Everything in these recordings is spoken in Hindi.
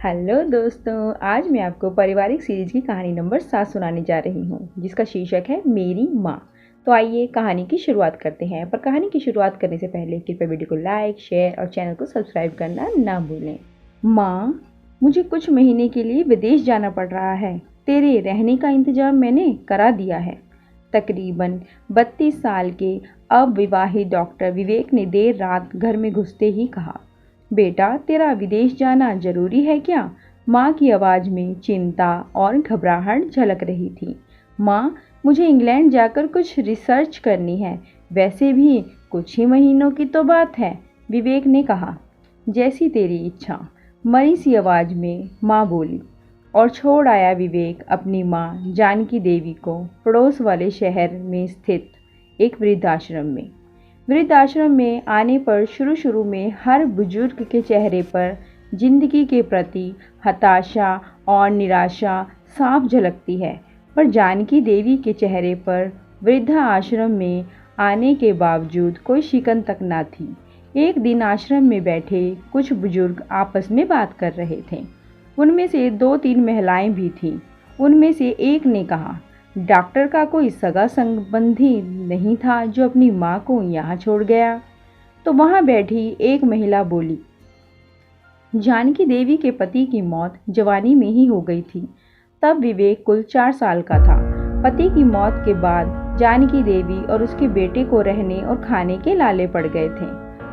हेलो दोस्तों, आज मैं आपको पारिवारिक सीरीज की कहानी नंबर 7 सुनाने जा रही हूँ जिसका शीर्षक है मेरी माँ। तो आइए कहानी की शुरुआत करते हैं। पर कहानी की शुरुआत करने से पहले कृपया वीडियो को लाइक, शेयर और चैनल को सब्सक्राइब करना ना भूलें। माँ, मुझे कुछ महीने के लिए विदेश जाना पड़ रहा है। तेरे रहने का इंतजाम मैंने करा दिया है। तकरीबन 32 साल के अविवाहित डॉक्टर विवेक ने देर रात घर में घुसते ही कहा, बेटा तेरा विदेश जाना जरूरी है क्या? माँ की आवाज़ में चिंता और घबराहट झलक रही थी। माँ, मुझे इंग्लैंड जाकर कुछ रिसर्च करनी है। वैसे भी कुछ ही महीनों की तो बात है, विवेक ने कहा। जैसी तेरी इच्छा, मरी सी आवाज़ में माँ बोली और छोड़ आया विवेक अपनी माँ जानकी देवी को पड़ोस वाले शहर में स्थित एक वृद्धाश्रम में। वृद्धाश्रम में आने पर शुरू में हर बुजुर्ग के चेहरे पर जिंदगी के प्रति हताशा और निराशा साफ झलकती है, पर जानकी देवी के चेहरे पर वृद्धा आश्रम में आने के बावजूद कोई शिकन तक न थी। एक दिन आश्रम में बैठे कुछ बुजुर्ग आपस में बात कर रहे थे। उनमें से 2-3 महिलाएं भी थीं। उनमें से एक ने कहा, डॉक्टर का कोई सगा संबंधी नहीं था जो अपनी माँ को यहाँ छोड़ गया? तो वहाँ बैठी एक महिला बोली, जानकी देवी के पति की मौत जवानी में ही हो गई थी। तब विवेक कुल 4 साल का था। पति की मौत के बाद जानकी देवी और उसके बेटे को रहने और खाने के लाले पड़ गए थे।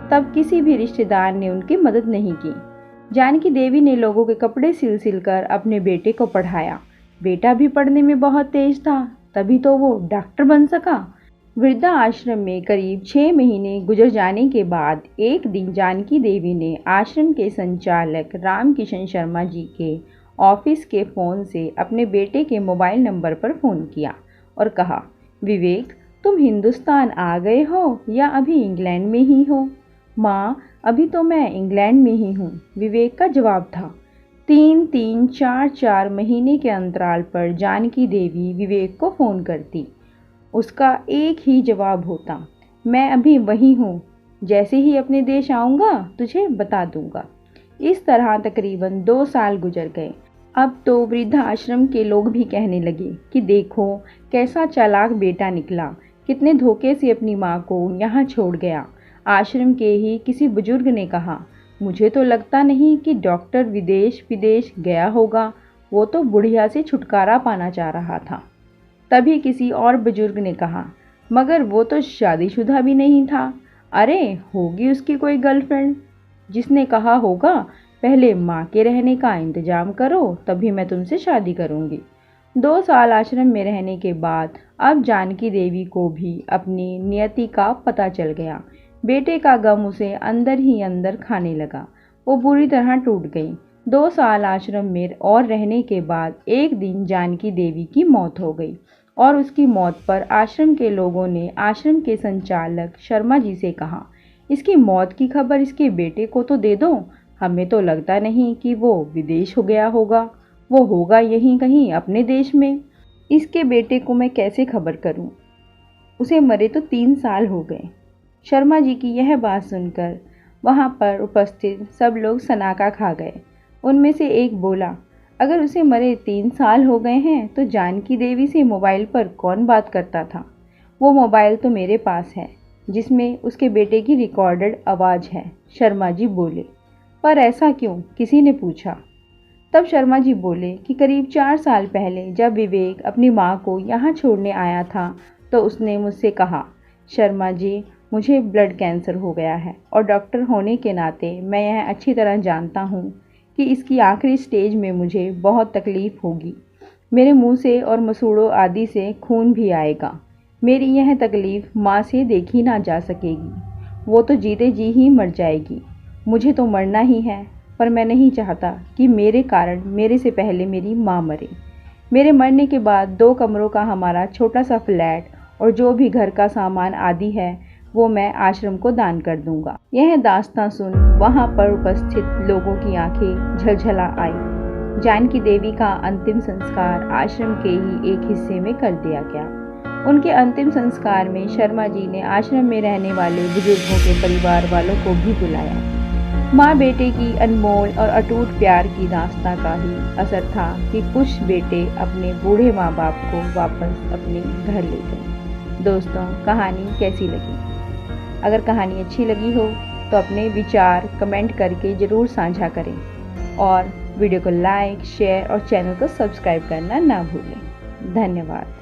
तब किसी भी रिश्तेदार ने उनकी मदद नहीं की। जानकी देवी ने लोगों के कपड़े सिल कर अपने बेटे को पढ़ाया। बेटा भी पढ़ने में बहुत तेज था, तभी तो वो डॉक्टर बन सका। वृद्धा आश्रम में करीब 6 महीने गुजर जाने के बाद एक दिन जानकी देवी ने आश्रम के संचालक रामकिशन शर्मा जी के ऑफिस के फ़ोन से अपने बेटे के मोबाइल नंबर पर फ़ोन किया और कहा, विवेक, तुम हिंदुस्तान आ गए हो या अभी इंग्लैंड में ही हो? माँ, अभी तो मैं इंग्लैंड में ही हूँ, विवेक का जवाब था। 3-3, 4-4 महीने के अंतराल पर जानकी देवी विवेक को फ़ोन करती। उसका एक ही जवाब होता, मैं अभी वहीं हूँ, जैसे ही अपने देश आऊँगा तुझे बता दूँगा। इस तरह तकरीबन 2 साल गुजर गए। अब तो वृद्धाश्रम के लोग भी कहने लगे कि देखो कैसा चालाक बेटा निकला, कितने धोखे से अपनी माँ को यहाँ छोड़ गया। आश्रम के ही किसी बुजुर्ग ने कहा, मुझे तो लगता नहीं कि डॉक्टर विदेश गया होगा, वो तो बुढ़िया से छुटकारा पाना चाह रहा था। तभी किसी और बुजुर्ग ने कहा, मगर वो तो शादीशुदा भी नहीं था। अरे होगी उसकी कोई गर्लफ्रेंड, जिसने कहा होगा पहले माँ के रहने का इंतजाम करो तभी मैं तुमसे शादी करूँगी। 2 साल आश्रम में रहने के बाद अब जानकी देवी को भी अपनी नियति का पता चल गया। बेटे का गम उसे अंदर ही अंदर खाने लगा। वो बुरी तरह टूट गई। 2 साल आश्रम में और रहने के बाद एक दिन जानकी देवी की मौत हो गई और उसकी मौत पर आश्रम के लोगों ने आश्रम के संचालक शर्मा जी से कहा, इसकी मौत की खबर इसके बेटे को तो दे दो। हमें तो लगता नहीं कि वो विदेश हो गया होगा, वो होगा यहीं कहीं अपने देश में। इसके बेटे को मैं कैसे खबर करूं? उसे मरे तो 3 साल हो गए। शर्मा जी की यह बात सुनकर वहाँ पर उपस्थित सब लोग सनाका खा गए। उनमें से एक बोला, अगर उसे मरे 3 साल हो गए हैं तो जानकी देवी से मोबाइल पर कौन बात करता था? वो मोबाइल तो मेरे पास है जिसमें उसके बेटे की रिकॉर्डेड आवाज़ है। शर्मा जी बोले, पर ऐसा क्यों? किसी ने पूछा। तब शर्मा जी बोले कि करीब 4 साल पहले जब विवेक अपनी माँ को यहाँ छोड़ने आया था तो उसने मुझसे कहा, शर्मा जी, मुझे ब्लड कैंसर हो गया है और डॉक्टर होने के नाते मैं यह अच्छी तरह जानता हूँ कि इसकी आखिरी स्टेज में मुझे बहुत तकलीफ़ होगी। मेरे मुंह से और मसूड़ों आदि से खून भी आएगा। मेरी यह तकलीफ़ माँ से देखी ना जा सकेगी। वो तो जीते जी ही मर जाएगी। मुझे तो मरना ही है, पर मैं नहीं चाहता कि मेरे कारण मेरे से पहले मेरी माँ मरे। मेरे मरने के बाद 2 कमरों का हमारा छोटा सा फ्लैट और जो भी घर का सामान आदि है वो मैं आश्रम को दान कर दूंगा। यह दास्तां सुन वहाँ पर उपस्थित लोगों की आंखें झलझला आई। जानकी देवी का अंतिम संस्कार आश्रम के ही एक हिस्से में कर दिया गया। उनके अंतिम संस्कार में शर्मा जी ने आश्रम में रहने वाले बुजुर्गों के परिवार वालों को भी बुलाया। माँ बेटे की अनमोल और अटूट प्यार की दास्तां का ही असर था कि कुछ बेटे अपने बूढ़े माँ बाप को वापस अपने घर ले गए। दोस्तों, कहानी कैसी लगी? अगर कहानी अच्छी लगी हो तो अपने विचार कमेंट करके ज़रूर साझा करें और वीडियो को लाइक, शेयर और चैनल को सब्सक्राइब करना ना भूलें। धन्यवाद।